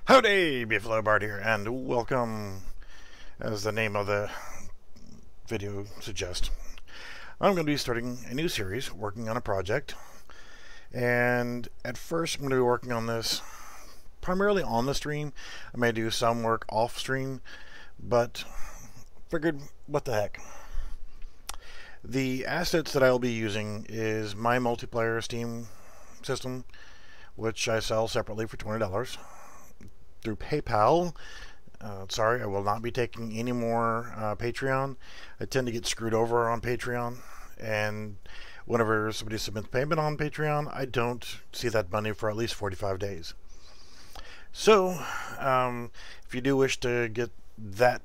Howdy, Beefalo Bard here, and welcome, as the name of the video suggests. I'm going to be starting a new series, working on a project, and at first I'm going to be working on this primarily on the stream. I may do some work off stream, but figured, what the heck. The assets that I'll be using is my multiplayer Steam system, which I sell separately for $20 through PayPal. Sorry, I will not be taking any more Patreon. I tend to get screwed over on Patreon, and whenever somebody submits payment on Patreon, I don't see that money for at least 45 days. So, if you do wish to get that,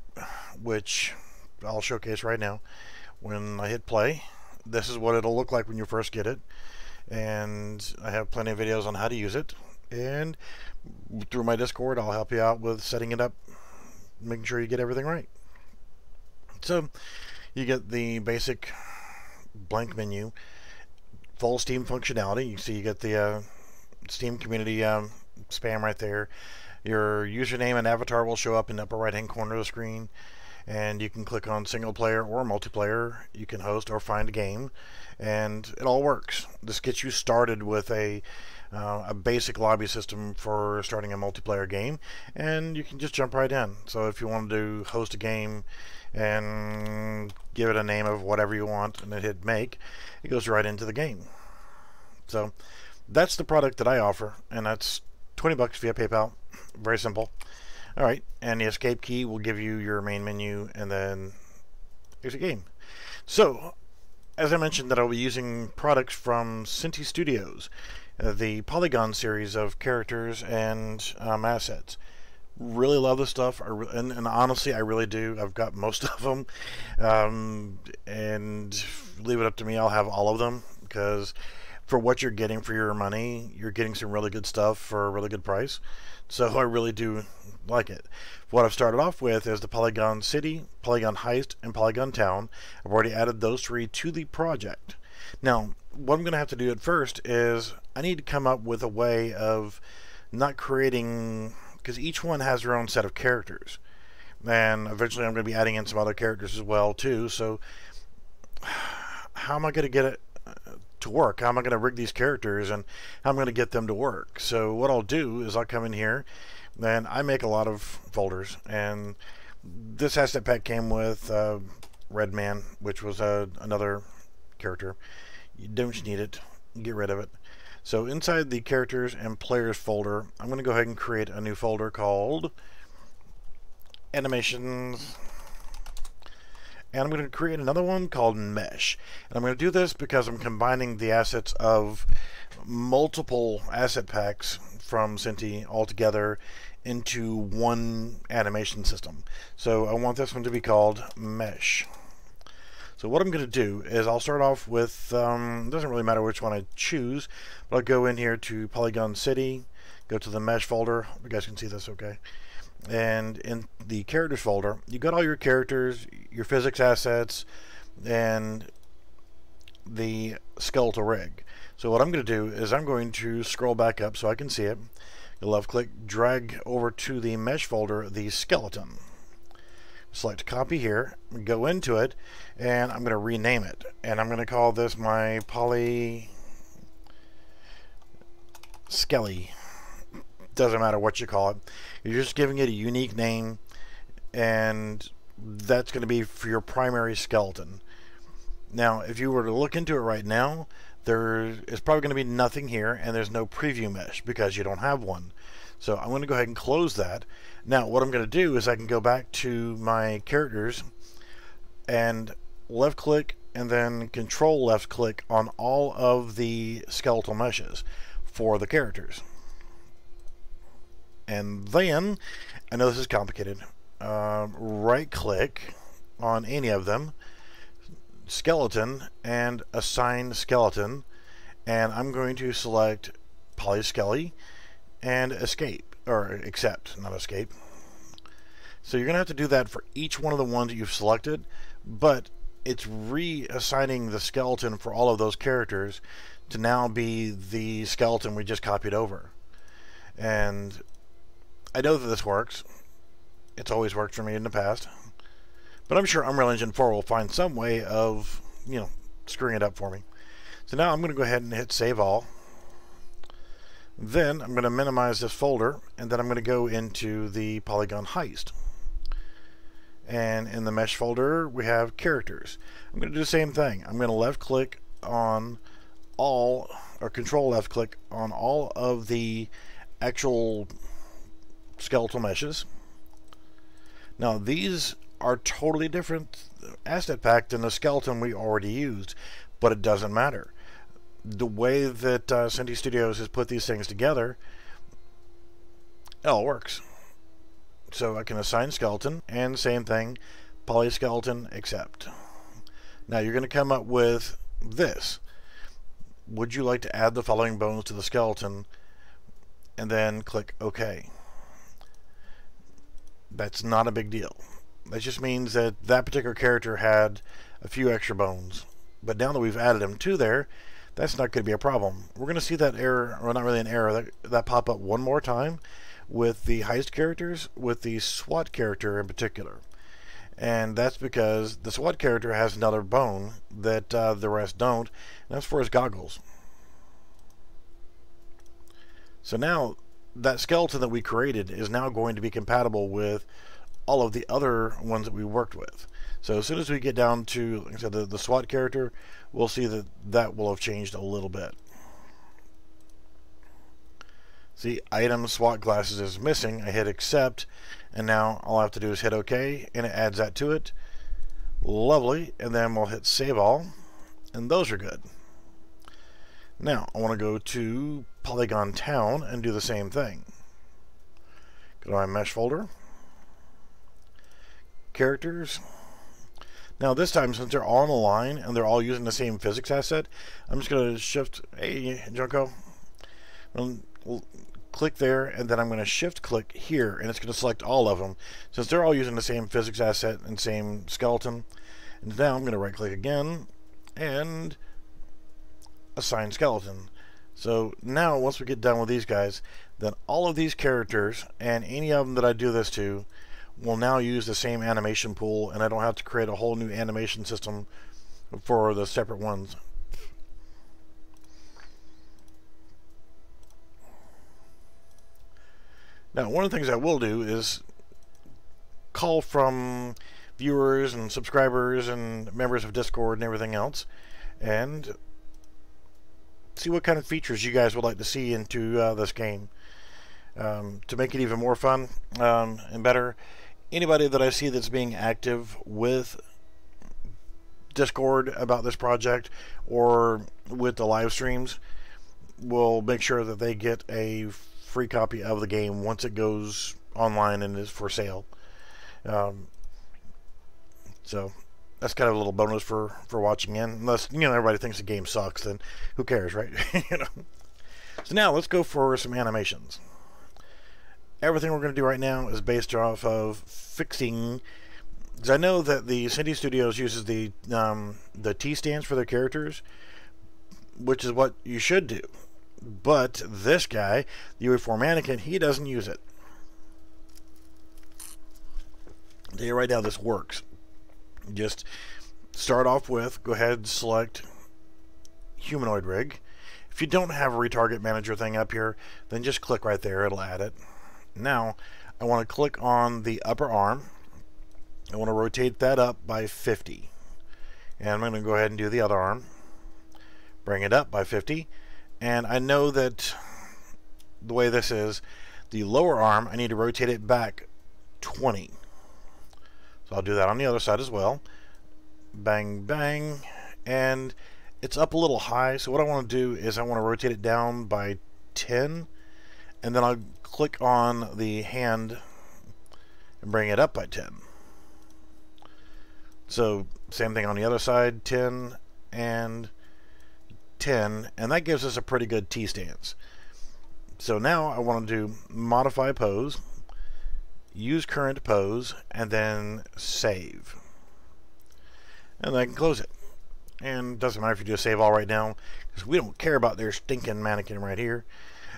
which I'll showcase right now, when I hit play, this is what it'll look like when you first get it, and I have plenty of videos on how to use it, and through my Discord I'll help you out with setting it up, making sure you get everything right. So you get the basic blank menu, full Steam functionality. You see you get the Steam community spam right there. Your username and avatar will show up in the upper right hand corner of the screen, and you can click on single player or multiplayer. You can host or find a game, and it all works. This gets you started with a basic lobby system for starting a multiplayer game, and you can just jump right in. So if you want to host a game and give it a name of whatever you want and then hit make, it goes right into the game. So that's the product that I offer, and that's $20 via PayPal. Very simple. Alright, and the escape key will give you your main menu, and then here's a game. So, as I mentioned, that I'll be using products from Synty Studios, the Polygon series of characters and assets. Really love this stuff, and honestly, I really do. I've got most of them, and leave it up to me, I'll have all of them, because for what you're getting for your money, you're getting some really good stuff for a really good price. So I really do like it. What I've started off with is the Polygon City, Polygon Heist, and Polygon Town. I've already added those three to the project. Now, what I'm going to have to do at first is I need to come up with a way of not creating, because each one has their own set of characters. And eventually I'm going to be adding in some other characters as well too. So how am I going to get it to work? How am I going to rig these characters, and how I'm going to get them to work? So what I'll do is I'll come in here, and I make a lot of folders, and this asset pack came with Redman, which was another character. You don't need it, get rid of it. So inside the characters and players folder, I'm going to go ahead and create a new folder called animations, and I'm going to create another one called Mesh. And I'm going to do this because I'm combining the assets of multiple asset packs from Synty all together into one animation system. So I want this one to be called Mesh. So what I'm going to do is I'll start off with, it doesn't really matter which one I choose, but I'll go in here to Polygon City, go to the Mesh folder. You guys can see this okay. And in the characters folder, you got all your characters, your physics assets, and the skeletal rig. So what I'm going to do is I'm going to scroll back up so I can see it. Left click, drag over to the mesh folder the skeleton. Select copy here, go into it, and I'm going to rename it. And I'm going to call this my Poly Skelly. Doesn't matter what you call it. You're just giving it a unique name, and that's going to be for your primary skeleton. Now, if you were to look into it right now, there is probably going to be nothing here, and there's no preview mesh because you don't have one. So I'm going to go ahead and close that. Now, what I'm going to do is I can go back to my characters and left click and then control left click on all of the skeletal meshes for the characters. And then, I know this is complicated, right click on any of them, skeleton, and assign skeleton, and I'm going to select Polyskelly and escape, or accept, not escape. So you're going to have to do that for each one of the ones that you've selected, but it's reassigning the skeleton for all of those characters to now be the skeleton we just copied over. And I know that this works. It's always worked for me in the past. But I'm sure Unreal Engine 4 will find some way of, screwing it up for me. So now I'm going to go ahead and hit Save All. Then I'm going to minimize this folder, and then I'm going to go into the Polygon heist. And in the mesh folder, we have characters. I'm going to do the same thing. I'm going to left click on all, or control left click on all of the actual skeletal meshes. Now these are totally different asset pack than the skeleton we already used, but it doesn't matter. The way that Synty Studios has put these things together, it all works. So I can assign skeleton, and same thing, poly skeleton accept. Now you're going to come up with this. Would you like to add the following bones to the skeleton? And then click OK. That's not a big deal. That just means that that particular character had a few extra bones. But now that we've added them to there, that's not going to be a problem. We're going to see that error, or not really an error, that pop up one more time with the heist characters, with the SWAT character in particular. And that's because the SWAT character has another bone that the rest don't, and that's for his goggles. So now that skeleton that we created is now going to be compatible with all of the other ones that we worked with. So as soon as we get down to, like I said, the SWAT character, we'll see that that will have changed a little bit. See, item SWAT glasses is missing. I hit accept, and now all I have to do is hit OK, and it adds that to it. Lovely. And then we'll hit save all, and those are good. Now I want to go to Polygon Town and do the same thing. Go to my mesh folder, characters. Now this time, since they're all on the line and they're all using the same physics asset, I'm just going to shift, hey Junko, we'll click there, and then I'm going to shift click here, and it's going to select all of them since they're all using the same physics asset and same skeleton. And now I'm going to right click again and assign skeleton. So now once we get done with these guys, then all of these characters and any of them that I do this to will now use the same animation pool, and I don't have to create a whole new animation system for the separate ones. Now one of the things I will do is call from viewers and subscribers and members of Discord and everything else, and see what kind of features you guys would like to see into this game. To make it even more fun and better, anybody that I see that's being active with Discord about this project or with the live streams will make sure that they get a free copy of the game once it goes online and is for sale. So that's kind of a little bonus for watching in. Unless, everybody thinks the game sucks, then who cares, right? So now let's go for some animations. Everything we're going to do right now is based off of fixing, because I know that the Synty Studios uses the T stands for their characters, which is what you should do. But this guy, the UE4 mannequin, he doesn't use it. I'll tell you right now, this works. Just start off with, go ahead and select humanoid rig. If you don't have a retarget manager thing up here, then just click right there, it'll add it. Now I want to click on the upper arm. I want to rotate that up by 50, and I'm going to go ahead and do the other arm, bring it up by 50. And I know that the way this is, the lower arm, I need to rotate it back 20. So I'll do that on the other side as well. Bang, bang. And it's up a little high, so what I want to do is I want to rotate it down by 10. And then I'll click on the hand and bring it up by 10. So same thing on the other side, 10 and 10. And that gives us a pretty good T-stance. So now I want to do modify pose, use current pose, and then save. And then I can close it. And it doesn't matter if you do a save all right now, because we don't care about their stinking mannequin right here.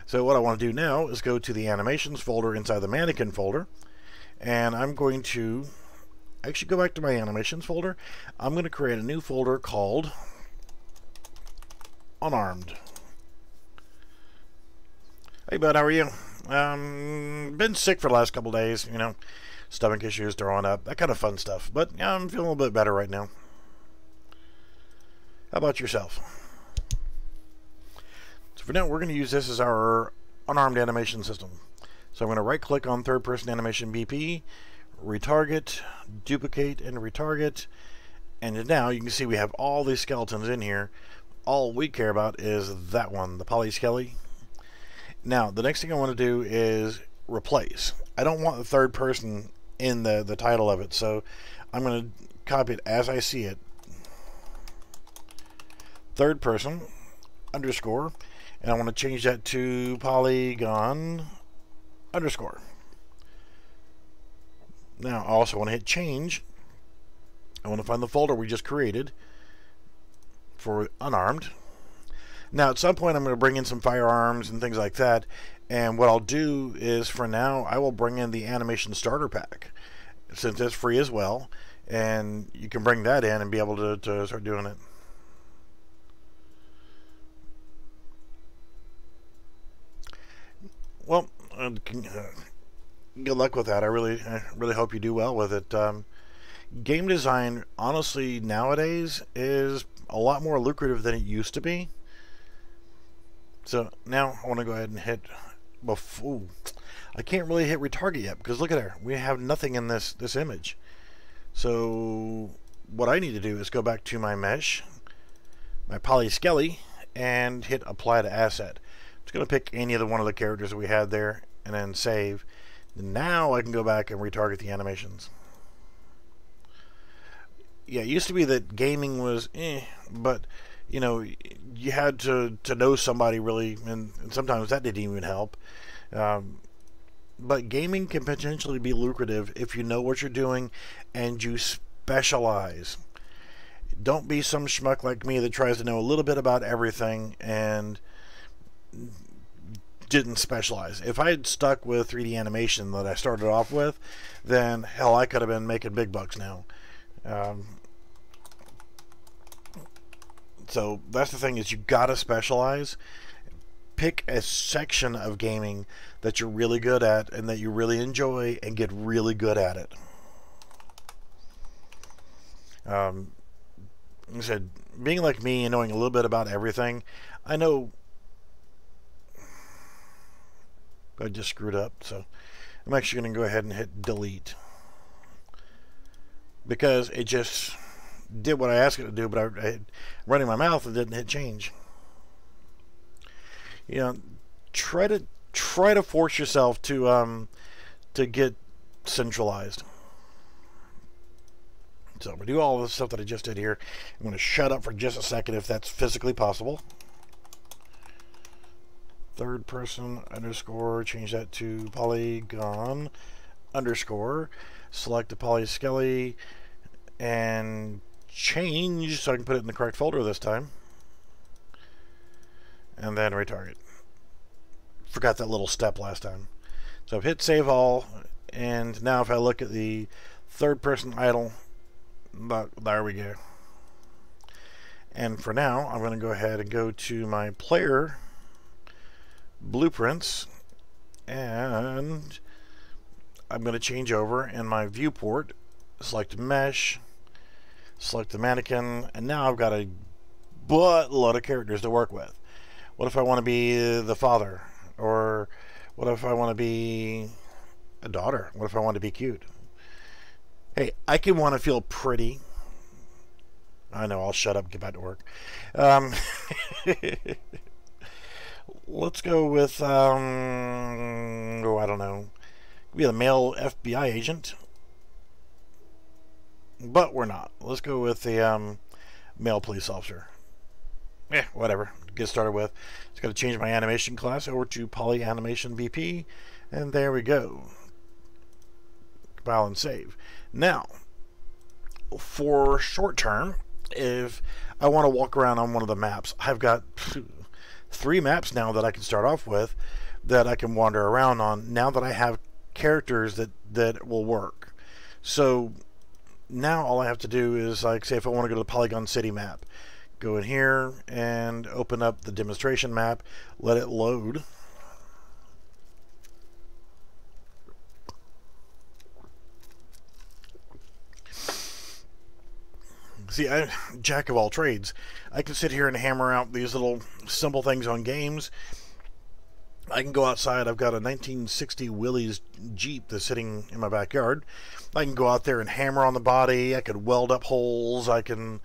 So what I want to do now is go to the animations folder inside the mannequin folder, and I'm going to actually go back to my animations folder. I'm going to create a new folder called Unarmed. Hey bud, how are you? Been sick for the last couple days, you know, stomach issues throwing up, that kind of fun stuff. But yeah, I'm feeling a little bit better right now. How about yourself? So for now, we're going to use this as our unarmed animation system. So I'm going to right click on third person animation BP, retarget, duplicate, and retarget. And now you can see we have all these skeletons in here. All we care about is that one, the PolySkelly. Now, the next thing I want to do is replace. I don't want the third person in the title of it, so I'm going to copy it as I see it. Third person, underscore, and I want to change that to Polygon, underscore. Now, I also want to hit change. I want to find the folder we just created for unarmed. Now, at some point, I'm going to bring in some firearms and things like that. And what I'll do is, for now, I will bring in the animation starter pack, since it's free as well. And you can bring that in and be able to start doing it. Well, good luck with that. I really hope you do well with it. Game design, honestly, nowadays is a lot more lucrative than it used to be. So now I want to go ahead and hit. Ooh, I can't really hit retarget yet because look at there, we have nothing in this image. So what I need to do is go back to my mesh, my PolySkelly, and hit apply to asset. It's going to pick any of one of the characters that we had there and then save. Now I can go back and retarget the animations. Yeah, it used to be that gaming was but you know, you had to know somebody really, and sometimes that didn't even help. But gaming can potentially be lucrative if you know what you're doing and you specialize. Don't be some schmuck like me that tries to know a little bit about everything and didn't specialize. If I had stuck with 3D animation that I started off with, then hell, I could have been making big bucks now. So that's the thing, is you gotta specialize. Pick a section of gaming that you're really good at and that you really enjoy and get really good at it. Like I said, being like me and knowing a little bit about everything, I know I just screwed up, so I'm actually going to go ahead and hit delete because it just did what I asked it to do, but I running my mouth and didn't hit change. You know, try to force yourself to get centralized. So I'm going to do all the stuff that I just did here. I'm going to shut up for just a second if that's physically possible. Third person underscore, change that to Polygon underscore. Select the PolySkelly and change so I can put it in the correct folder this time. And then retarget. Forgot that little step last time. So I've hit save all, and now if I look at the third person idle, there we go. And for now, I'm going to go ahead and go to my player blueprints, and I'm going to change over in my viewport, select mesh, select the mannequin, and now I've got a buttload of characters to work with. What if I want to be the father? Or what if I want to be a daughter? What if I want to be cute? Hey, I can want to feel pretty. I know, I'll shut up and get back to work. Let's go with, oh, I don't know. Be a male FBI agent. But we're not. Let's go with the male police officer. Yeah, whatever. Get started with. Just got to change my animation class over to Poly Animation BP, and there we go. Compile and save. Now, for short term, if I want to walk around on one of the maps, I've got 3 maps now that I can start off with that I can wander around on now that I have characters that will work. So now all I have to do is, like, say if I want to go to the Polygon City map, go in here and open up the demonstration map, let it load. See, I'm jack of all trades. I can sit here and hammer out these little simple things on games. I can go outside. I've got a 1960 Willys Jeep that's sitting in my backyard. I can go out there and hammer on the body. I could weld up holes. I can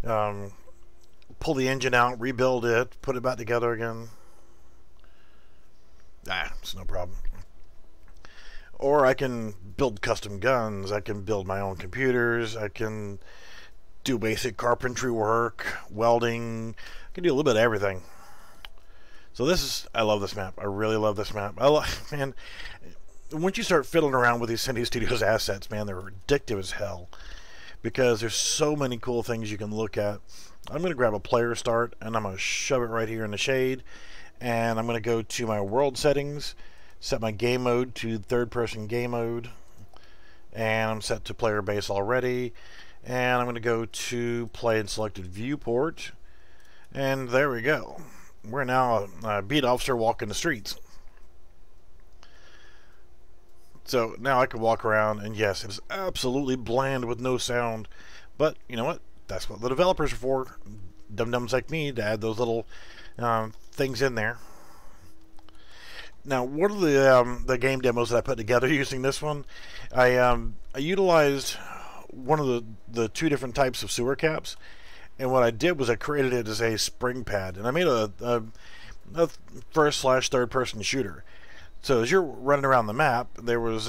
pull the engine out, rebuild it, put it back together again. It's no problem. Or I can build custom guns. I can build my own computers. I can do basic carpentry work, welding. I can do a little bit of everything. So I love this map. I really love this map. Man, once you start fiddling around with these Synty Studios assets, man, they're addictive as hell, because there's so many cool things you can look at. I'm going to grab a player start, and I'm going to shove it right here in the shade, and I'm going to go to my world settings, set my game mode to third-person game mode, and I'm set to player base already, and I'm going to go to play and selected viewport, and there we go. We're now a beat officer walking the streets. So now I can walk around, and yes, it is absolutely bland with no sound. But you know what? That's what the developers are for. Dum-dums like me to add those little things in there. Now, one of the game demos that I put together using this one, I utilized one of the 2 different types of sewer caps. And what I did was I created it as a spring pad, and I made a first/third-person shooter. So as you're running around the map, there was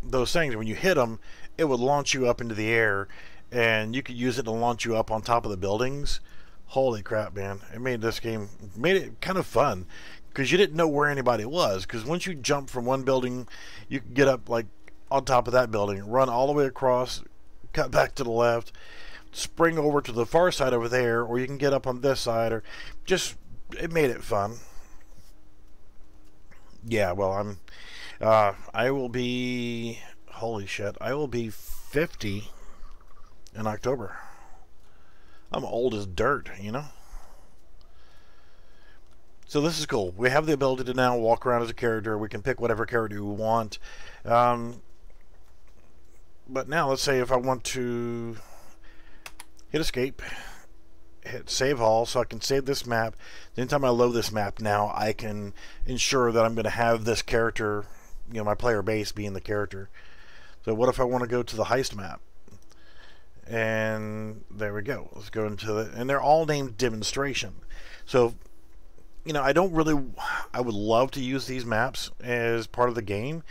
those things. When you hit them, it would launch you up into the air, and you could use it to launch you up on top of the buildings. Holy crap, man! It made it kind of fun, because you didn't know where anybody was. Because once you jump from one building, you could get up like on top of that building, run all the way across, cut back to the left, spring over to the far side over there, or you can get up on this side, or just, it made it fun. Yeah, well, I will be, holy shit, I will be 50 in October. I'm old as dirt, you know? So this is cool. We have the ability to now walk around as a character. We can pick whatever character we want. But now let's say if I want to hit escape, hit save all, so I can save this map. Anytime I load this map now, I can ensure that I'm going to have this character, you know, my player base being the character. So what if I want to go to the heist map? And there we go. Let's go into it. And they're all named demonstration. So, you know, I would love to use these maps as part of the game,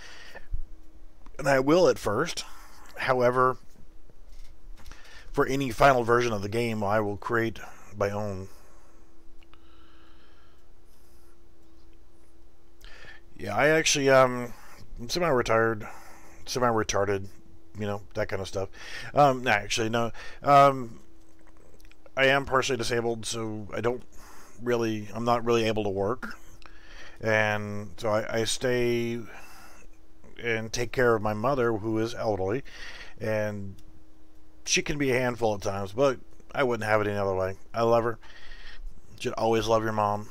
and I will at first. However, for any final version of the game, I will create my own. Yeah, I actually I'm semi-retired, semi-retarded, you know, that kind of stuff. No, actually, no. I am partially disabled, so I'm not really able to work, and so I stay and take care of my mother, who is elderly, and she can be a handful at times, but I wouldn't have it any other way. I love her. You should always love your mom.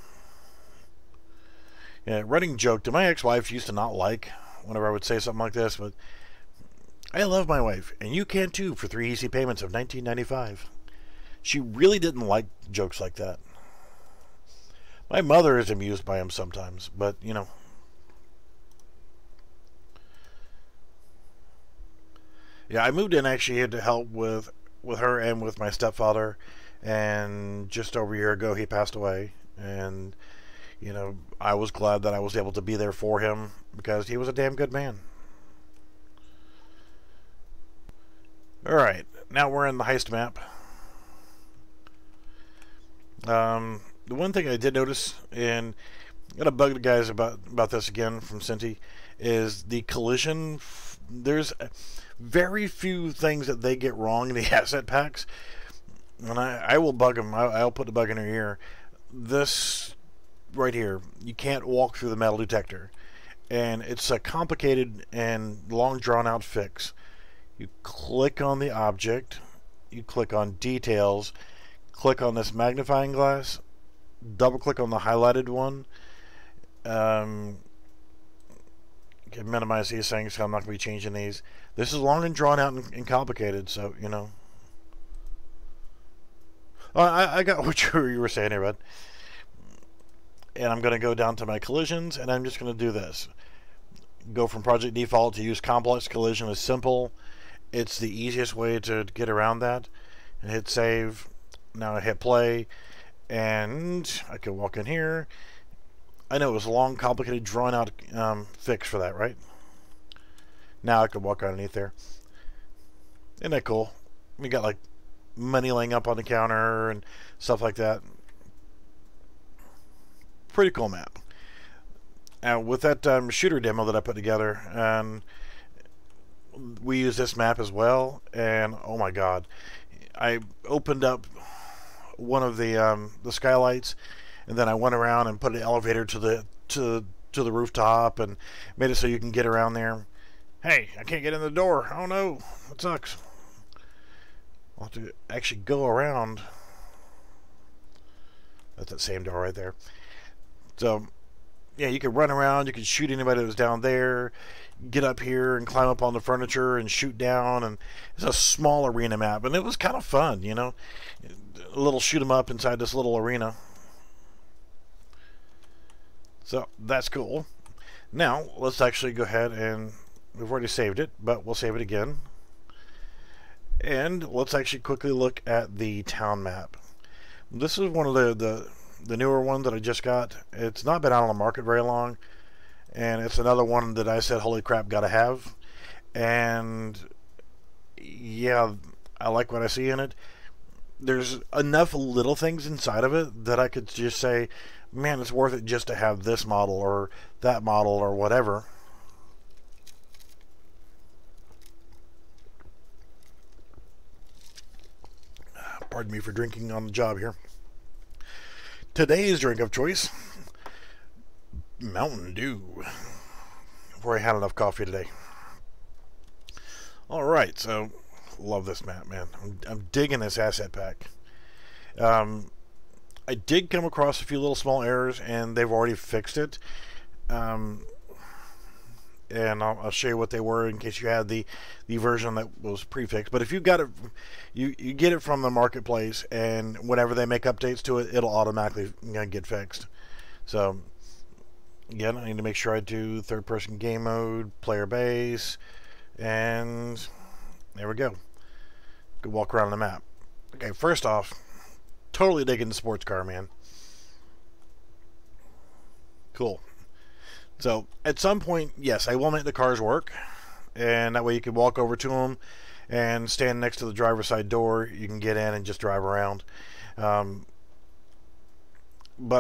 Yeah, running joke that my ex-wife used to not like whenever I would say something like this, but I love my wife, and you can too, for 3 easy payments of $19.95. She really didn't like jokes like that. My mother is amused by them sometimes, but you know. Yeah, I moved in actually here to help with her and with my stepfather, and just over a year ago he passed away, and you know, I was glad that I was able to be there for him, because he was a damn good man. Alright, now we're in the heist map. The one thing I did notice, and I'm gonna bug the guys about this again from Synty, is the collision. There's very few things that they get wrong in the asset packs, and I will bug them. I'll put the bug in their ear. This right here, you can't walk through the metal detector. And it's a complicated and long drawn out fix. You click on the object, you click on details, click on this magnifying glass, double click on the highlighted one. You can minimize these things, so I'm not going to be changing these. This is long and drawn out and complicated, so, you know. Oh, I got what you were saying here, bud. And I'm going to go down to my collisions, and I'm just going to do this. Go from project default to use complex collision is simple. It's the easiest way to get around that. And hit save. Now I hit play, and I can walk in here. I know it was a long, complicated, drawn out fix for that, right? Now I can walk underneath there. Isn't that cool? We got like money laying up on the counter and stuff like that. Pretty cool map. And with that shooter demo that I put together, we use this map as well. And oh my God, I opened up one of the skylights, and then I went around and put an elevator to the rooftop and made it so you can get around there. Hey, I can't get in the door. Oh no, that sucks. I'll have to actually go around. That's that same door right there. So, yeah, you can run around. You can shoot anybody that was down there. Get up here and climb up on the furniture and shoot down. And it's a small arena map, and it was kind of fun, you know. A little shoot 'em up inside this little arena. So that's cool. Now let's actually go ahead and we've already saved it, but we'll save it again. And let's actually quickly look at the town map. This is one of the newer ones that I just got. It's not been out on the market very long, and it's another one that I said, holy crap, gotta have. And yeah, I like what I see in it. There's enough little things inside of it that I could just say, man, it's worth it just to have this model or that model or whatever. Pardon me for drinking on the job here. Today's drink of choice, Mountain Dew. Before I had enough coffee today. Alright, so love this map, man. I'm digging this asset pack. I did come across a few little small errors, and they've already fixed it. And I'll show you what they were in case you had the version that was prefixed. But if you got it, you get it from the marketplace, and whenever they make updates to it, it'll automatically get fixed. So again, I need to make sure I do third-person game mode, player base, and there we go. Good walk around the map. Okay, first off, totally digging the sports car, man. Cool. So at some point, yes, I will make the cars work, and that way you can walk over to them and stand next to the driver's side door. You can get in and just drive around. But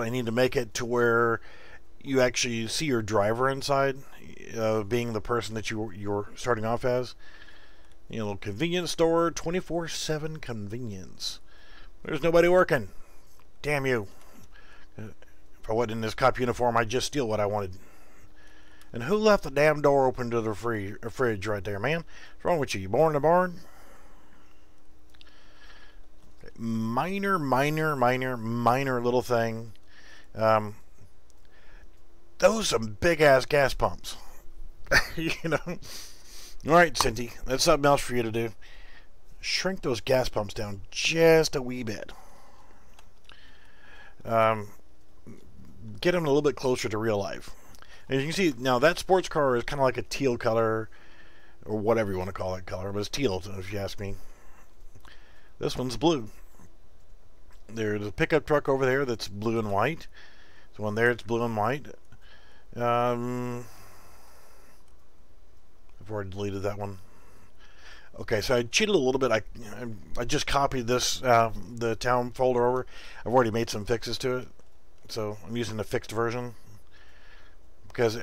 I need to make it to where you actually see your driver inside, being the person that you're starting off as. You know, convenience store, 24/7 convenience. There's nobody working. Damn you. If I wasn't in this cop uniform, I'd just steal what I wanted. And who left the damn door open to the fridge right there, man? What's wrong with you? You born in a barn? Minor little thing. Those some big-ass gas pumps. You know? Alright, Synty, that's something else for you to do. Shrink those gas pumps down just a wee bit. Get them a little bit closer to real life. As you can see, now that sports car is kind of like a teal color, or whatever you want to call that color, but it's teal, if you ask me. This one's blue. There's a pickup truck over there that's blue and white. So one there, it's blue and white. I've already deleted that one. Okay, so I cheated a little bit. I just copied this, the town folder over. I've already made some fixes to it. So I'm using the fixed version. Because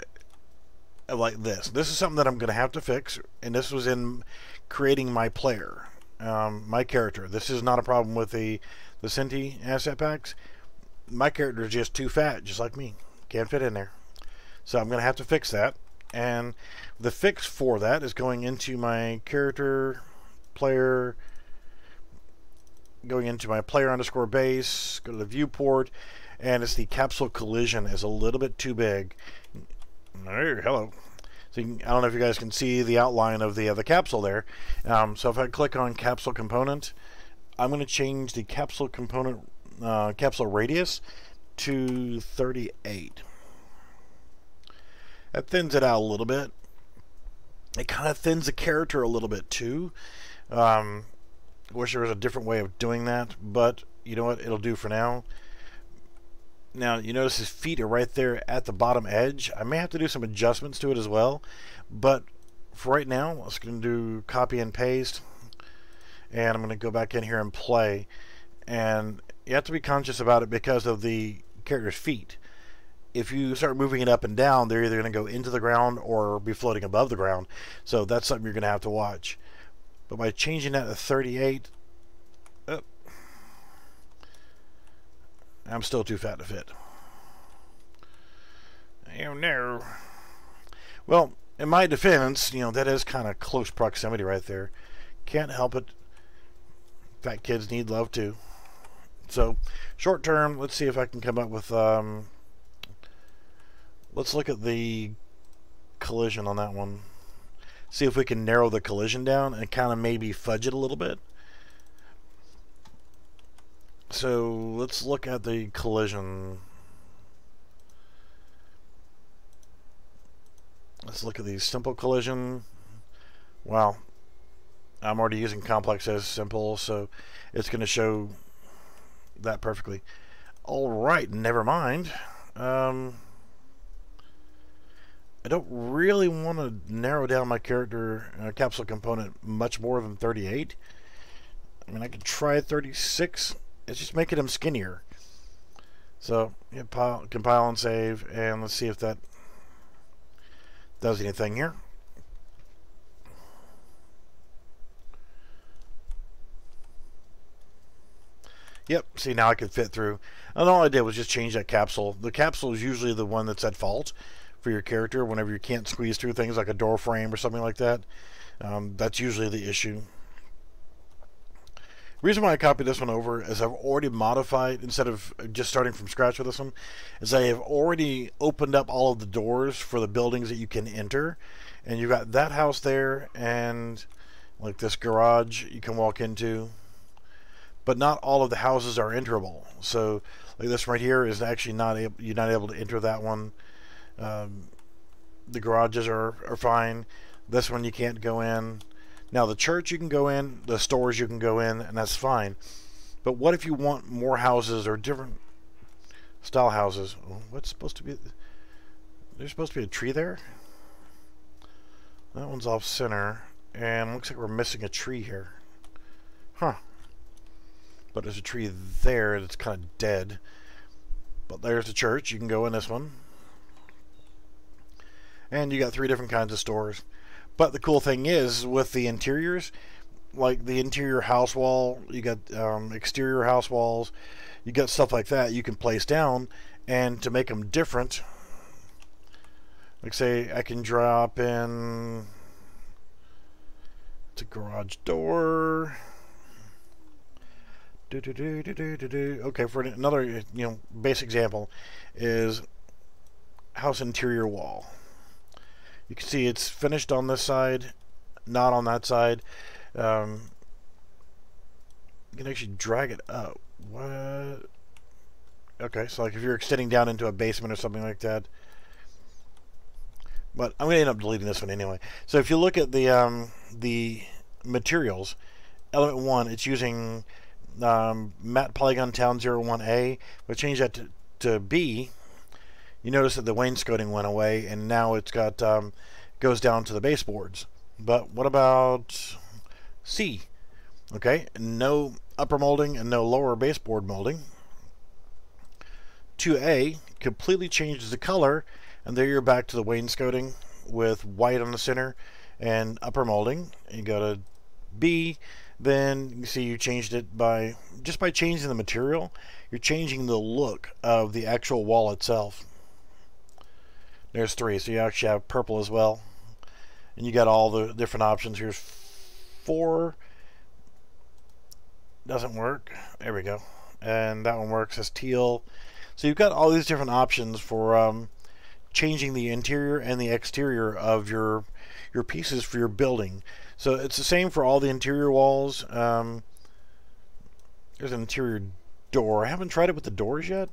I like this. This is something that I'm going to have to fix. And this was in creating my player. My character. This is not a problem with the Synty asset packs. my character is just too fat, just like me. Can't fit in there. So I'm going to have to fix that. And the fix for that is going into my character player, going into my player underscore base, go to the viewport, and it's the capsule collision is a little bit too big. Hey, hello. So I don't know if you guys can see the outline of the capsule there. So if I click on capsule component, I'm going to change the capsule component capsule radius to 38. That thins it out a little bit. It kind of thins the character a little bit too. Wish there was a different way of doing that, but you know what? It'll do for now. Now, you notice his feet are right there at the bottom edge. I may have to do some adjustments to it as well, but for right now, I'm just going to do copy and paste, and I'm going to go back in here and play. And you have to be conscious about it because of the character's feet. If you start moving it up and down, they're either going to go into the ground or be floating above the ground. So that's something you're going to have to watch. But by changing that to 38, I'm still too fat to fit. Oh no. Well, in my defense, you know, that is kind of close proximity right there. Can't help it. Fat kids need love too. So, short term, let's see if I can come up with... let's look at the collision on that one. See if we can narrow the collision down and kind of maybe fudge it a little bit. So let's look at the collision. Let's look at the simple collision. Wow. I'm already using complex as simple, so it's going to show that perfectly. Alright, never mind. I don't really want to narrow down my character capsule component much more than 38. I mean, I could try 36. It's just making him skinnier. So, compile and save, and let's see if that does anything here. Yep, see, now I can fit through. And all I did was just change that capsule. The capsule is usually the one that's at fault for your character whenever you can't squeeze through things like a door frame or something like that. That's usually the issue. The reason why I copied this one over is I've already modified, instead of just starting from scratch with this one, is I have already opened up all of the doors for the buildings that you can enter. And you've got that house there, and like this garage you can walk into. But not all of the houses are enterable. So like this right here is actually you're not able to enter that one. The garages are fine. This one you can't go in. Now the church you can go in, the stores you can go in, and that's fine. But what if you want more houses or different style houses? Oh, what's supposed to be? There's supposed to be a tree there. That one's off center, and looks like we're missing a tree here. Huh. But there's a tree there that's kind of dead. But there's the church. You can go in this one. And you got 3 different kinds of stores. But the cool thing is, with the interiors, like the interior house wall, you got exterior house walls, you got stuff like that you can place down, and to make them different, like say I can drop in it's a garage door. Okay, for another base example is house interior wall. You can see it's finished on this side, not on that side. You can actually drag it up. What? Okay, so like if you're extending down into a basement or something like that. But I'm going to end up deleting this one anyway. So if you look at the materials, element 1, it's using matte polygon town 01A. We'll change that to B. You notice that the wainscoting went away, and now it's got goes down to the baseboards. But what about C? Okay, no upper molding and no lower baseboard molding. 2A completely changes the color, and there you're back to the wainscoting with white on the center and upper molding. You go to B, then you see you changed it by just by changing the material. You're changing the look of the actual wall itself. There's 3, so you actually have purple as well, and you got all the different options. Here's 4. Doesn't work. There we go. And that one works as teal. So you've got all these different options for changing the interior and the exterior of your pieces for your building. So it's the same for all the interior walls. There's an interior door. I haven't tried it with the doors yet.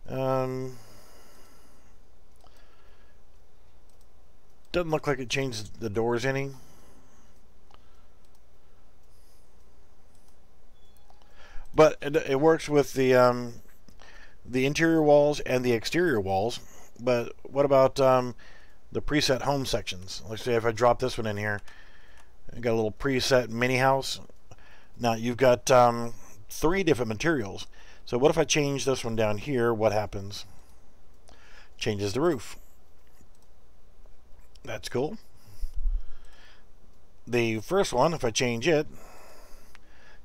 Doesn't look like it changes the doors any. But it works with the interior walls and the exterior walls. But what about the preset home sections? Let's say if I drop this one in here, I got a little preset mini house. Now you've got 3 different materials. So what if I change this one down here? What happens? Changes the roof. That's cool. The first one, if I change it,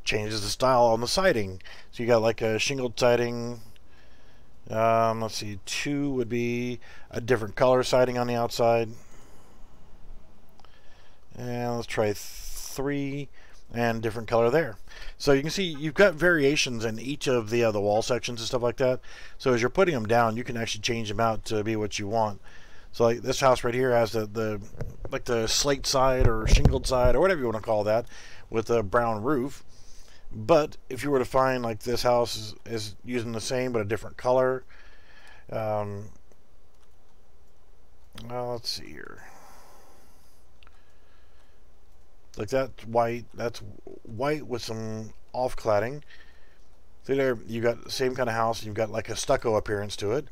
changes the style on the siding. So you got like a shingled siding. Let's see, 2 would be a different color siding on the outside. And let's try 3 and different color there. So you can see you've got variations in each of the wall sections and stuff like that. So as you're putting them down, you can actually change them out to be what you want. So like this house right here has the slate side or shingled side or whatever you want to call that with a brown roof. But if you were to find like this house is using the same but a different color, well, let's see here. Like that's white with some off cladding. See there, you got the same kind of house, and you've got like a stucco appearance to it.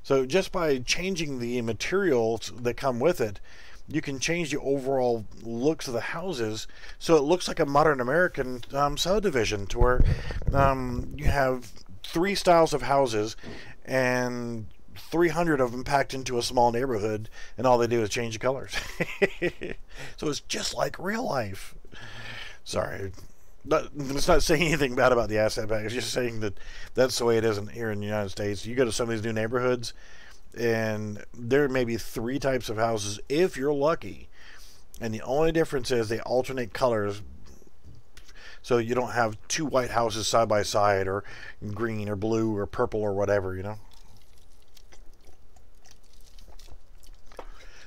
So just by changing the materials that come with it, you can change the overall looks of the houses so it looks like a modern American subdivision, to where you have 3 styles of houses and 300 of them packed into a small neighborhood, and all they do is change the colors. So it's just like real life. Sorry, it's not saying anything bad about the asset pack. It's just saying that that's the way it is here in the United States. You go to some of these new neighborhoods, and there may be 3 types of houses if you're lucky, and the only difference is they alternate colors, so you don't have 2 white houses side by side, or green or blue or purple or whatever, you know.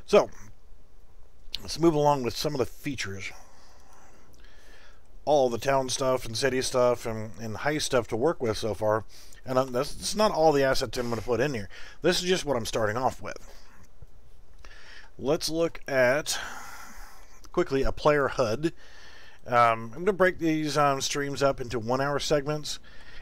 So let's move along with some of the features. All the town stuff and city stuff and high stuff to work with so far. And that's not all the assets I'm going to put in here. This is just what I'm starting off with. Let's look at, quickly, a player HUD. I'm going to break these streams up into 1-hour segments,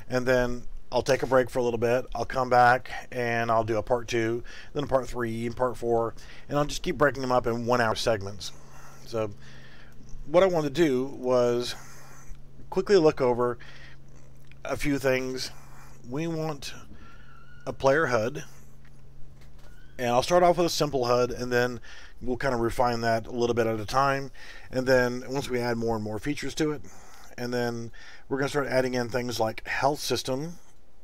and then I'll take a break for a little bit. I'll come back and I'll do a part 2, then a part 3, and part 4, and I'll just keep breaking them up in 1-hour segments. So what I wanted to do was quickly look over a few things. We want a player HUD, and I'll start off with a simple HUD, and then we'll kind of refine that a little bit at a time, and then once we add more and more features to it, and then we're going to start adding in things like health system,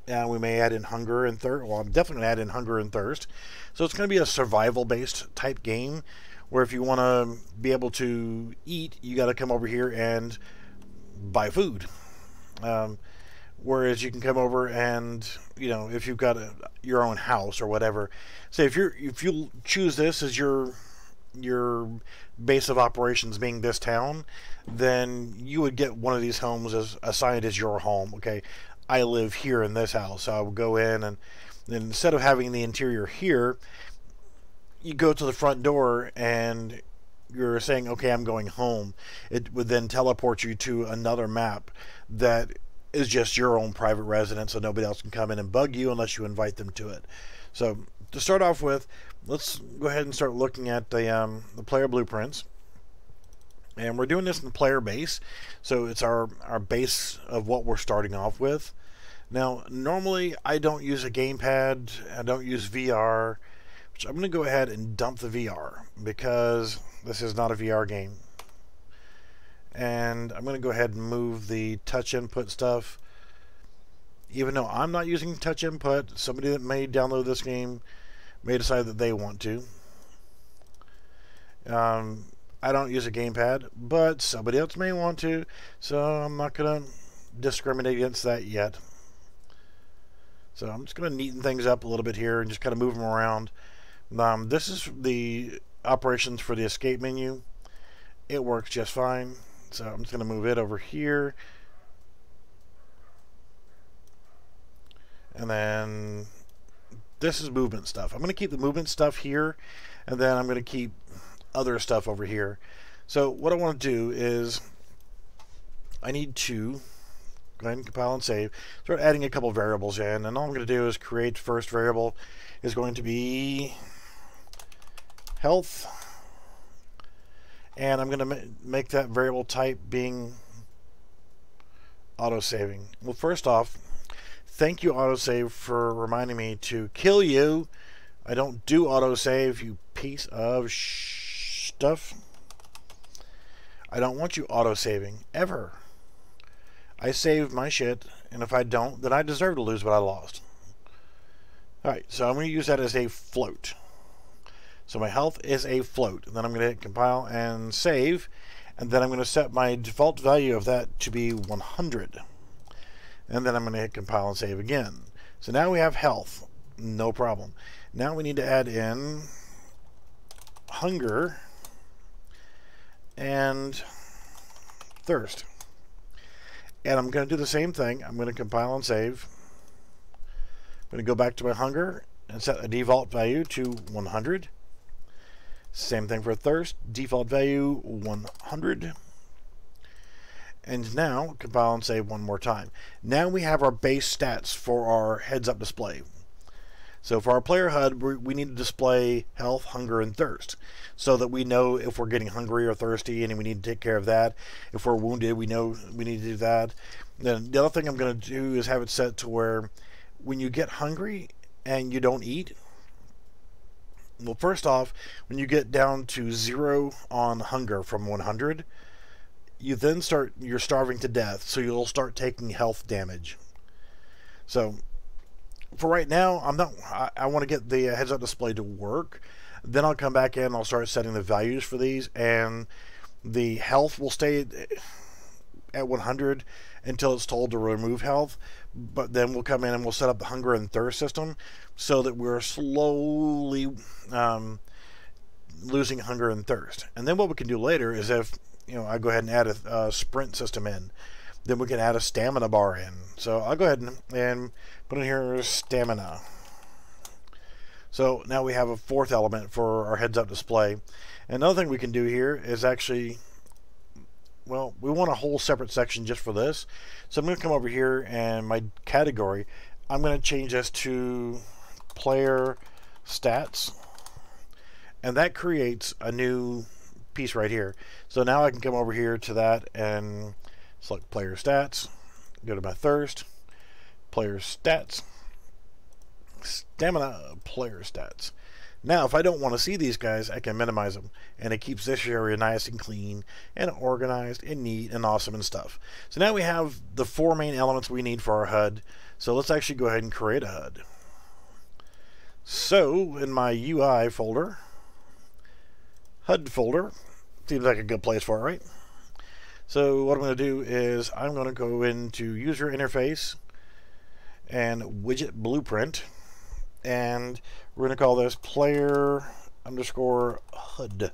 and we may add in hunger and thirst. Well, I'm definitely going to add in hunger and thirst. So it's going to be a survival based type game, where if you want to be able to eat, you got to come over here and buy food. Whereas you can come over and, you know, if you've got your own house or whatever, say if you choose this as your base of operations being this town, then you would get one of these homes as assigned as your home. Okay, I live here in this house, so I would go in, and then instead of having the interior here, you go to the front door and you're saying, okay, I'm going home. It would then teleport you to another map that is just your own private residence, so nobody else can come in and bug you unless you invite them to it. So to start off with, let's go ahead and start looking at the player blueprints. And we're doing this in the player base, so it's our base of what we're starting off with. Now, normally I don't use a gamepad, I don't use VR, which I'm going to go ahead and dump the VR, because this is not a VR game. And I'm going to go ahead and move the touch input stuff. Even though I'm not using touch input, somebody that may download this game may decide that they want to. I don't use a gamepad, but somebody else may want to, so I'm not going to discriminate against that yet. So I'm just going to neaten things up a little bit here and just kind of move them around. This is the operations for the escape menu. It works just fine. So I'm just going to move it over here. And then this is movement stuff. I'm going to keep the movement stuff here, and then I'm going to keep other stuff over here. So what I want to do is I need to go ahead and compile and save, start adding a couple variables in, and all I'm going to do is create first variable is going to be health, and I'm going to make that variable type being auto-saving. Well, first off, thank you, autosave, for reminding me to kill you. I don't do autosave, you piece of stuff. I don't want you autosaving, ever. I save my shit, and if I don't, then I deserve to lose what I lost. Alright, so I'm going to use that as a float. So my health is a float. And then I'm going to hit compile and save, and then I'm going to set my default value of that to be 100. And then I'm going to hit compile and save again. So now we have health, no problem. Now we need to add in hunger and thirst. And I'm going to do the same thing. I'm going to compile and save. I'm going to go back to my hunger and set a default value to 100. Same thing for thirst, default value 100. And now compile and save one more time. Now we have our base stats for our heads-up display. So for our player HUD, we need to display health, hunger, and thirst, so that we know if we're getting hungry or thirsty, and we need to take care of that. If we're wounded, we know we need to do that. Then the other thing I'm going to do is have it set to where when you get hungry and you don't eat, well, first off, when you get down to 0 on hunger from 100, you then you're starving to death, so you'll start taking health damage. So for right now, I want to get the heads-up display to work. Then I'll come back in and I'll start setting the values for these, and the health will stay at 100 until it's told to remove health. But then we'll come in and we'll set up the hunger and thirst system so that we're slowly losing hunger and thirst. And then what we can do later is, if I go ahead and add a sprint system in, then we can add a stamina bar in. So I'll go ahead and put in here stamina. So now we have a fourth element for our heads-up display. And another thing we can do here is actually, well, we want a whole separate section just for this. So I'm going to come over here, and my category, I'm going to change this to player stats. And that creates a new piece right here. So now I can come over here to that and select player stats, go to my thirst, player stats, stamina, player stats. Now if I don't want to see these guys, I can minimize them, and it keeps this area nice and clean and organized and neat and awesome and stuff. So now we have the 4 main elements we need for our HUD. So let's actually go ahead and create a HUD. So in my UI folder, HUD folder, seems like a good place for it, right? So what I'm going to do is I'm going to go into user interface and widget blueprint, and we're going to call this player underscore HUD.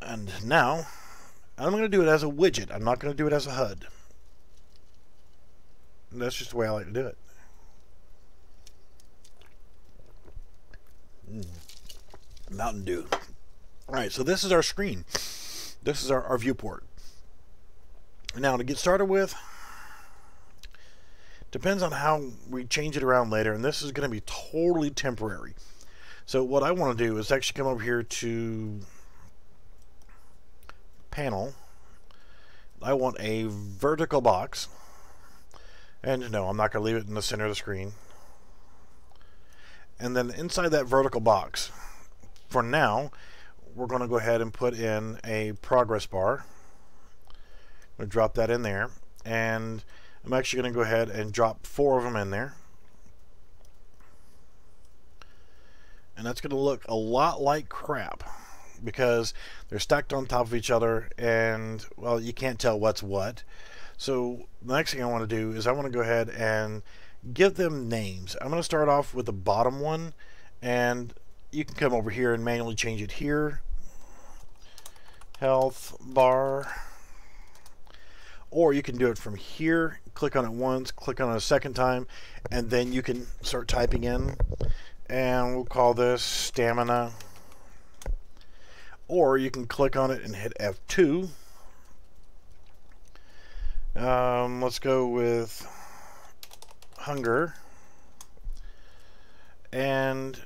And now I'm going to do it as a widget. I'm not going to do it as a HUD. And that's just the way I like to do it. Mountain Dew. Alright, so this is our screen. This is our viewport. Now to get started with, depends on how we change it around later, and this is going to be totally temporary. So what I want to do is actually come over here to panel. I want a vertical box, and no, I'm not going to leave it in the center of the screen. And then inside that vertical box, for now, we're going to go ahead and put in a progress bar. I'm going to drop that in there, and I'm actually going to go ahead and drop 4 of them in there. And that's going to look a lot like crap because they're stacked on top of each other, and well, you can't tell what's what. So the next thing I want to do is I want to go ahead and give them names. I'm going to start off with the bottom one, and you can come over here and manually change it here. Health bar. Or you can do it from here, click on it once, click on it a second time, and then you can start typing in. And we'll call this stamina. Or you can click on it and hit F2. Let's go with hunger. And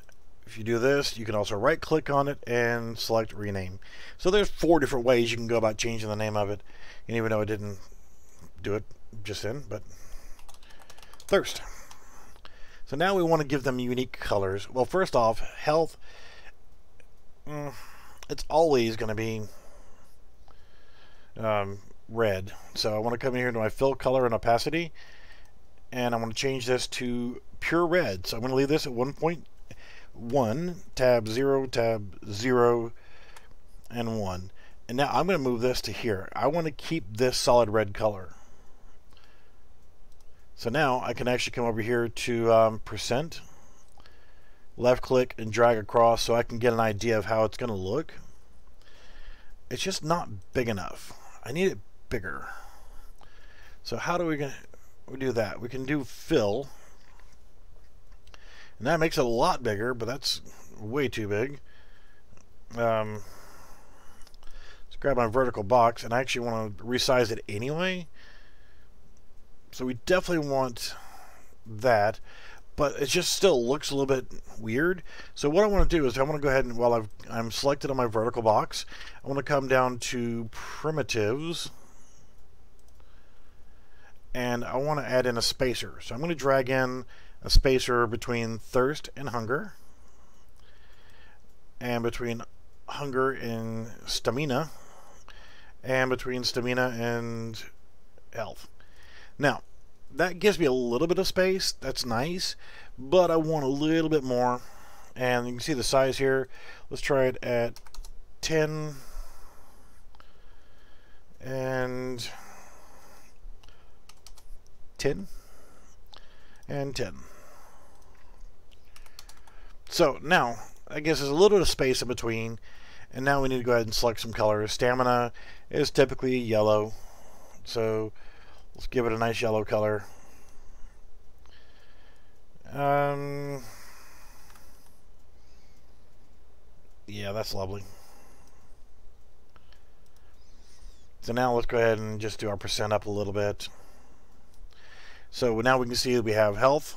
if you do this, you can also right click on it and select rename. So there's 4 different ways you can go about changing the name of it. And even though I didn't do it just then, but thirst. So now we want to give them unique colors. Well, first off, health, it's always going to be red. So I want to come in here to my fill color and opacity, and I'm going to change this to pure red. So I'm going to leave this at 1.1, tab 0, tab 0, and 1. And now I'm going to move this to here. I want to keep this solid red color. So now I can actually come over here to percent, left click and drag across so I can get an idea of how it's going to look. It's just not big enough. I need it bigger. So how do we do that? We can do fill. And that makes it a lot bigger, but that's way too big. Let's grab my vertical box, and I actually want to resize it anyway. So we definitely want that, but it just still looks a little bit weird. So what I want to do is I want to go ahead and, while I'm selected on my vertical box, I want to come down to primitives, and I want to add in a spacer. So I'm going to drag in a spacer between thirst and hunger, and between hunger and stamina, and between stamina and health. Now, that gives me a little bit of space. That's nice, but I want a little bit more. And you can see the size here. Let's try it at 10 and 10 and 10. So now, I guess there's a little bit of space in between. And now we need to go ahead and select some colors. Stamina is typically yellow, so let's give it a nice yellow color. Yeah, that's lovely. So now let's go ahead and just do our percent up a little bit. So now we can see that we have health,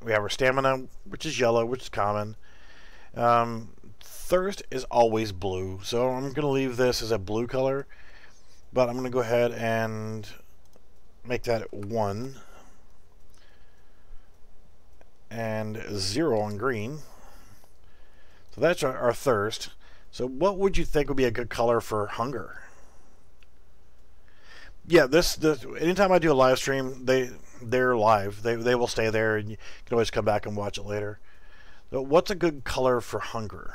we have our stamina, which is yellow, which is common. Thirst is always blue, so I'm going to leave this as a blue color, but I'm going to go ahead and make that 1 and 0 on green. So that's our thirst. So what would you think would be a good color for hunger? Yeah, this anytime I do a live stream, they're live. They will stay there, and you can always come back and watch it later. So what's a good color for hunger?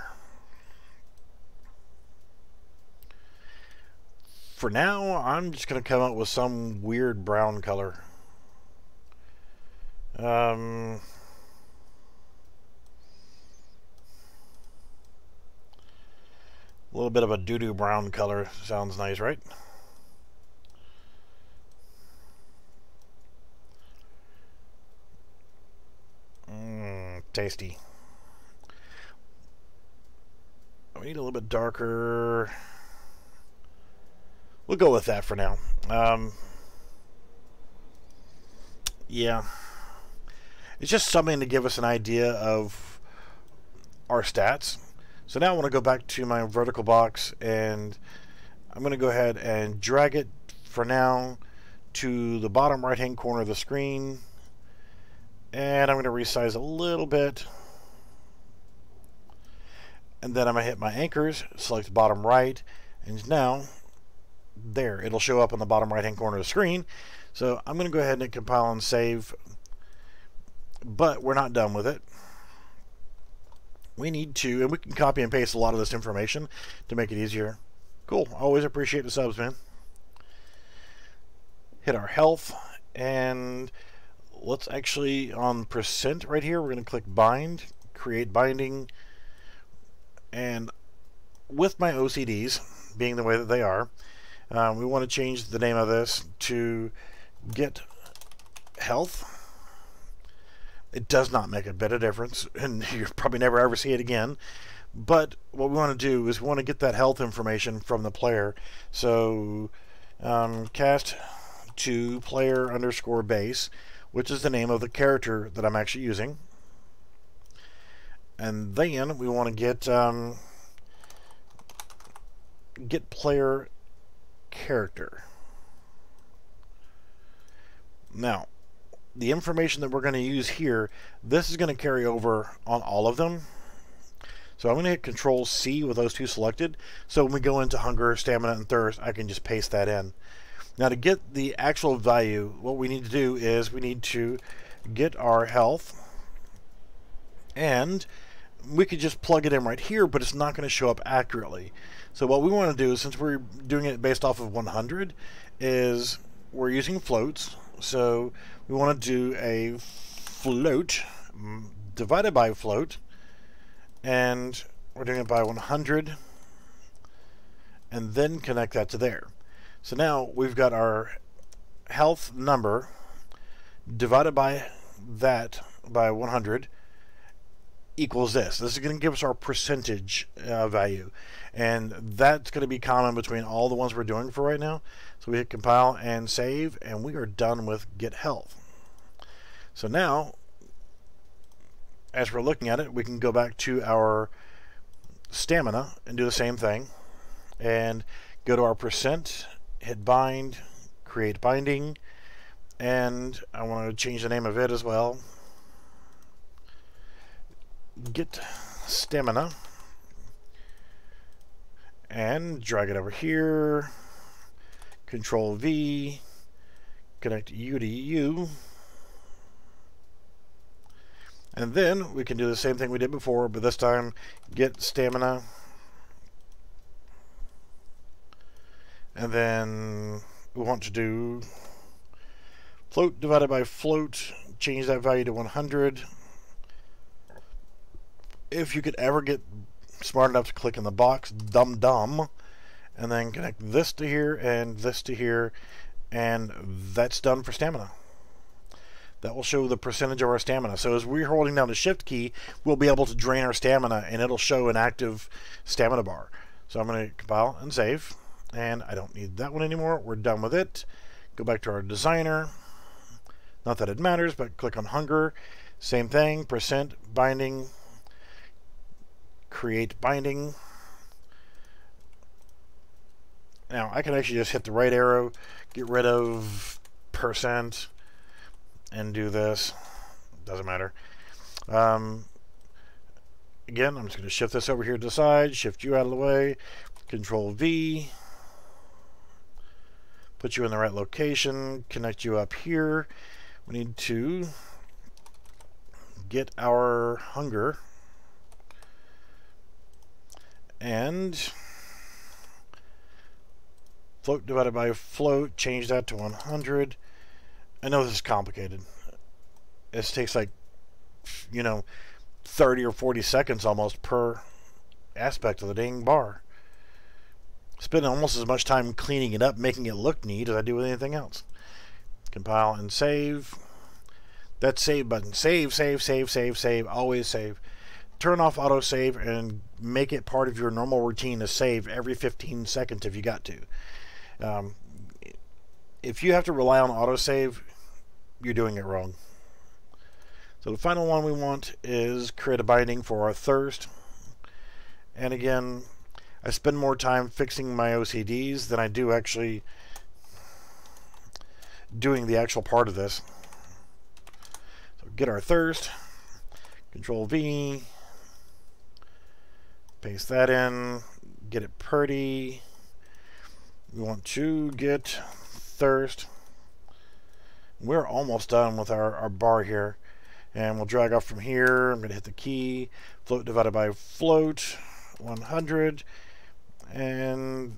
For now, I'm just going to come up with some weird brown color. A little bit of a doo-doo brown color sounds nice, right? Tasty. We need a little bit darker. We'll go with that for now. Yeah. It's just something to give us an idea of our stats. So now I want to go back to my vertical box, and I'm going to go ahead and drag it for now to the bottom right hand corner of the screen, and I'm going to resize a little bit, And then I'm going to hit my anchors, select bottom right, and now there, it'll show up on the bottom right hand corner of the screen. So I'm going to go ahead and compile and save, but we're not done with it. We need to, and we can copy and paste a lot of this information to make it easier. Cool, always appreciate the subs, man. Hit our health, and let's actually, on percent right here, we're going to click bind, create binding, and with my OCDs being the way that they are, we want to change the name of this to get health. It does not make a bit of difference, and you'll probably never ever see it again. But what we want to do is we want to get that health information from the player. So cast to player underscore base, which is the name of the character that I'm actually using. And then we want to get player character. Now, the information that we're going to use here, this is going to carry over on all of them. So I'm going to hit Control C with those two selected. So when we go into hunger, stamina, and thirst, I can just paste that in. Now to get the actual value, what we need to do is we need to get our health, and we could just plug it in right here, but it's not going to show up accurately. So what we want to do, since we're doing it based off of 100, is we're using floats. So we want to do a float divided by float, and we're doing it by 100, and then connect that to there. So now we've got our health number divided by that by 100 equals this. This is going to give us our percentage value, and that's going to be common between all the ones we're doing for right now. So we hit compile and save, and we are done with get health. So now, as we're looking at it, we can go back to our stamina and do the same thing, and go to our percent, hit bind, create binding, and I want to change the name of it as well. Get stamina, and drag it over here, Control V, connect U to U, and then we can do the same thing we did before, but this time get stamina, and then we want to do float divided by float, change that value to 100. If you could ever get smart enough to click in the box, dumb, and then connect this to here and this to here, and that's done for stamina. That will show the percentage of our stamina. So as we're holding down the shift key, we'll be able to drain our stamina, and it'll show an active stamina bar. So I'm going to compile and save, and I don't need that one anymore. We're done with it. Go back to our designer. Not that it matters, but click on hunger. Same thing, percent, binding, create binding. Now I can actually just hit the right arrow, get rid of percent, and do this. Doesn't matter. Again, I'm just going to shift this over here to the side, shift you out of the way, Control V, put you in the right location, connect you up here. We need to get our hunger, and float divided by float, change that to 100. I know this is complicated. This takes like, 30 or 40 seconds almost per aspect of the dang bar. Spend almost as much time cleaning it up, making it look neat, as I do with anything else. Compile and save. That save button. Save, save, save, save, save. Always save. Turn off autosave and make it part of your normal routine to save every 15 seconds if you got to. If you have to rely on autosave, you're doing it wrong. So the final one we want is create a binding for our thirst. And again, I spend more time fixing my OCDs than I do actually doing the actual part of this. So get our thirst, Control V, Paste that in, get it pretty. We want to get thirst. We're almost done with our bar here. And we'll drag off from here. I'm going to hit the key. Float divided by float, 100. And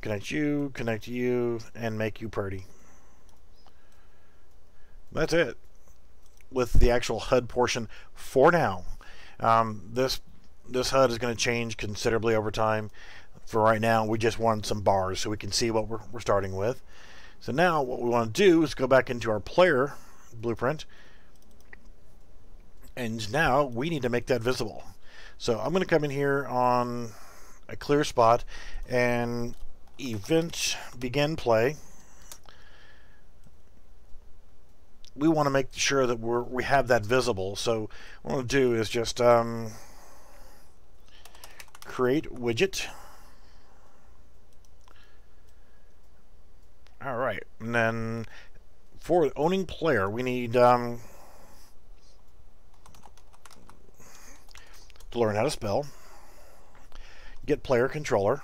connect you, and make you pretty. That's it. With the actual HUD portion for now. This HUD is going to change considerably over time. For right now, we just want some bars so we can see what we're starting with. So now what we want to do is go back into our player blueprint. And now we need to make that visible. So I'm going to come in here on a clear spot and event begin play. We want to make sure that we have that visible. So what we'll do is just create widget. All right, and then for owning player, we need to learn how to spell. Get player controller.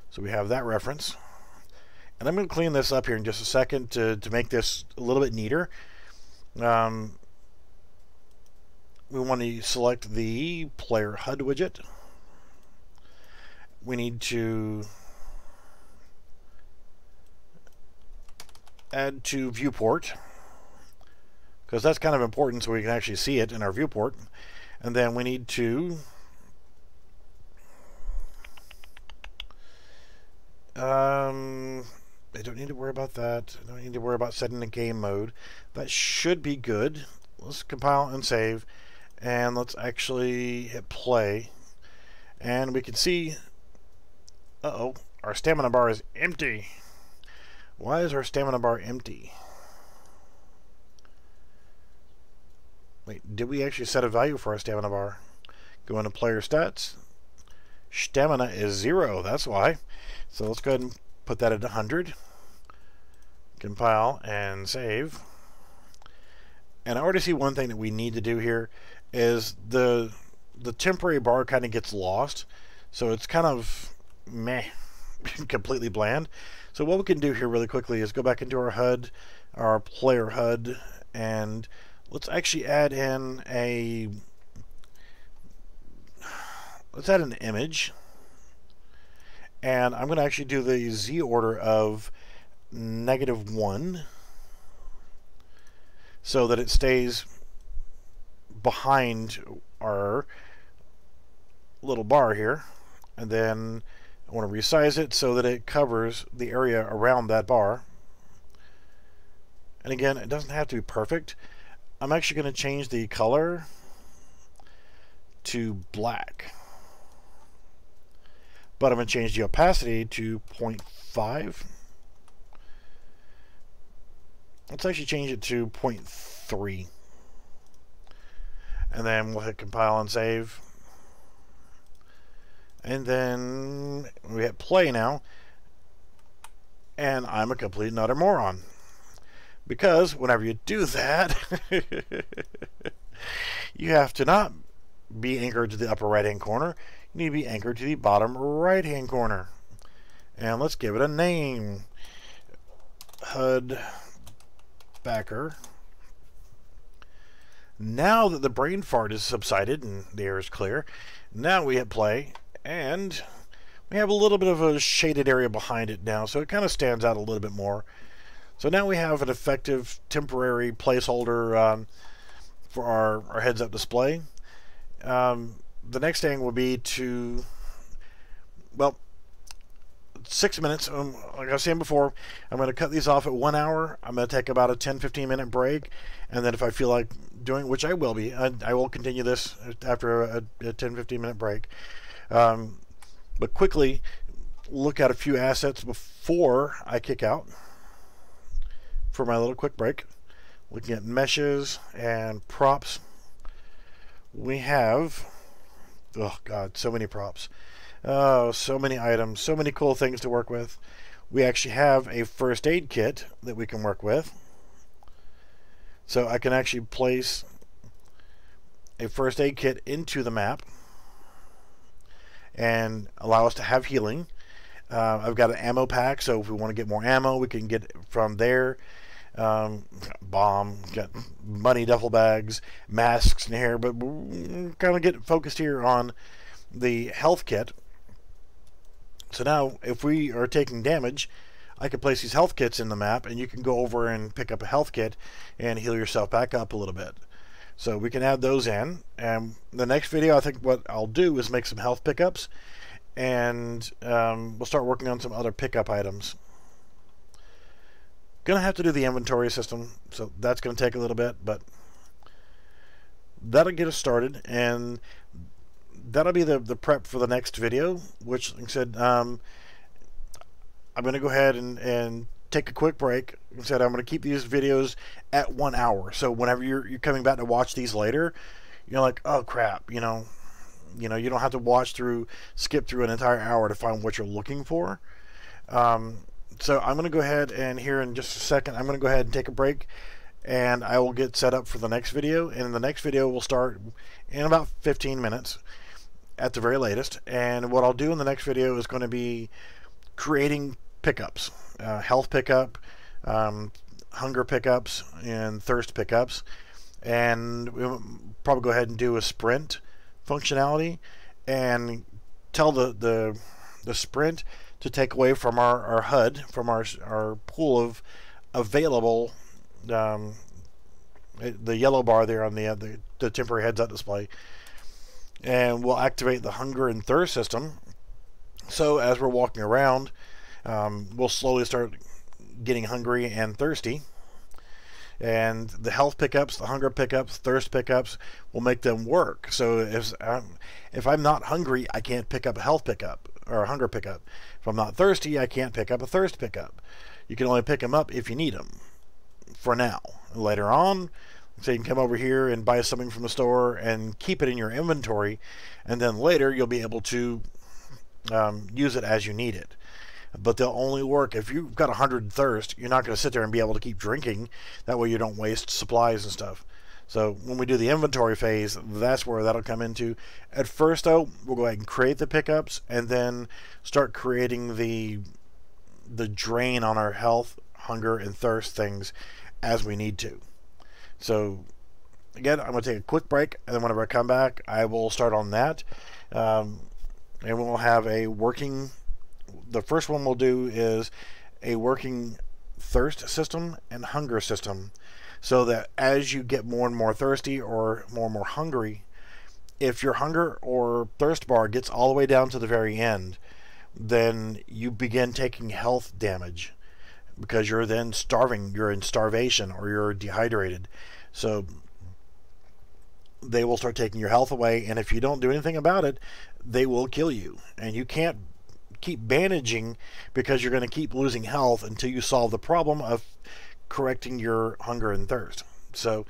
So we have that reference. And I'm going to clean this up here in just a second to make this a little bit neater. We want to select the player HUD widget. We need to add to viewport, because that's kind of important so we can actually see it in our viewport. And then we need to I don't need to worry about that. I don't need to worry about setting the game mode. That should be good. Let's compile and save, and let's actually hit play, and we can see our stamina bar is empty. Why is our stamina bar empty? Wait, did we actually set a value for our stamina bar? Go into player stats. Stamina is 0, that's why. So let's go ahead and put that at 100. Compile and save. And I already see one thing that we need to do here is the temporary bar kind of gets lost. So it's kind of meh, completely bland. So what we can do here really quickly is go back into our HUD, our player HUD, and let's actually add in let's add an image. And I'm going to actually do the Z order of -1 so that it stays behind our little bar here. And then I want to resize it so that it covers the area around that bar. And again, it doesn't have to be perfect. I'm actually going to change the color to black. But I'm going to change the opacity to 0.5. Let's actually change it to 0.3. And then we'll hit compile and save. And then we hit play now. And I'm a complete and utter moron. Because whenever you do that, you have to not be anchored to the upper right hand corner. You need to be anchored to the bottom right hand corner. And let's give it a name. HUD backer. Now that the brain fart is subsided and the air is clear, now we hit play, and we have a little bit of a shaded area behind it now, so it kind of stands out a little bit more. So now we have an effective temporary placeholder for our heads-up display. The next thing will be to, well, 6 minutes. Like I was saying before, I'm going to cut these off at 1 hour. I'm going to take about a 10-15 minute break, and then if I feel like doing, which I will be, I will continue this after a 10-15 minute break. But quickly look at a few assets before I kick out for my little quick break. Looking at meshes and props. We have, oh god, so many props. Oh, so many items, so many cool things to work with. We actually have a first aid kit that we can work with. So I can actually place a first aid kit into the map and allow us to have healing. I've got an ammo pack, so if we want to get more ammo, we can get it from there. Bomb, got money duffel bags, masks in here, but we're kind of getting focused here on the health kit. So now, if we are taking damage, I can place these health kits in the map, and you can go over and pick up a health kit and heal yourself back up a little bit. So we can add those in. And the next video, I think what I'll do is make some health pickups, and we'll start working on some other pickup items. Gonna have to do the inventory system, so that's gonna take a little bit, but that'll get us started, and that'll be the prep for the next video, which, like I said, I'm gonna go ahead and take a quick break. Like I said, I'm gonna keep these videos at 1 hour, so whenever you're coming back to watch these later, you're like, oh crap, you know, you don't have to skip through an entire hour to find what you're looking for. So I'm going to go ahead, and here in just a second, I'm going to go ahead and take a break, and I will get set up for the next video. And the next video will start in about 15 minutes at the very latest. And what I'll do in the next video is going to be creating pickups, health pickup, hunger pickups, and thirst pickups. And we'll probably go ahead and do a sprint functionality and tell the sprint to take away from our HUD, from our pool of available, the yellow bar there on the temporary heads-up display, and we'll activate the hunger and thirst system. So as we're walking around, we'll slowly start getting hungry and thirsty, and the health pickups, the hunger pickups, thirst pickups will make them work. So if I'm not hungry, I can't pick up a health pickup or a hunger pickup. If I'm not thirsty, I can't pick up a thirst pickup. You can only pick them up if you need them for now. Later on, so you can come over here and buy something from the store and keep it in your inventory, and then later you'll be able to use it as you need it. But they'll only work if you've got 100 thirst. You're not going to sit there and be able to keep drinking. That way you don't waste supplies and stuff. So when we do the inventory phase, that's where that'll come into. At first, though, we'll go ahead and create the pickups, and then start creating the drain on our health, hunger, and thirst things as we need to. So again, I'm going to take a quick break, and then whenever I come back, I will start on that. And we'll have a working... The first one we'll do is a working thirst system and hunger system, so that as you get more and more thirsty or more and more hungry, if your hunger or thirst bar gets all the way down to the very end, then you begin taking health damage, because you're then starving, you're in starvation, or you're dehydrated. So they will start taking your health away, and if you don't do anything about it, they will kill you. And you can't keep bandaging, because you're going to keep losing health until you solve the problem of correcting your hunger and thirst. So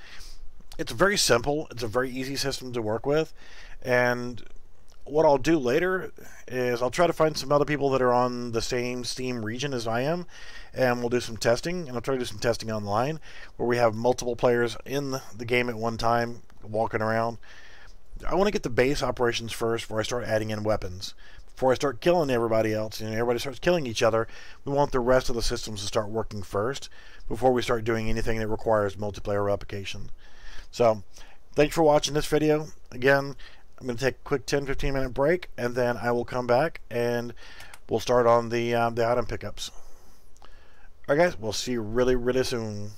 it's very simple. It's a very easy system to work with. And what I'll do later is I'll try to find some other people that are on the same Steam region as I am, and we'll do some testing. And I'll try to do some testing online where we have multiple players in the game at one time walking around. I want to get the base operations first before I start adding in weapons. Before I start killing everybody else and everybody starts killing each other, we want the rest of the systems to start working first before we start doing anything that requires multiplayer replication. So, thanks for watching this video. Again, I'm going to take a quick 10-15 minute break, and then I will come back and we'll start on the item pickups. Alright guys, we'll see you really soon.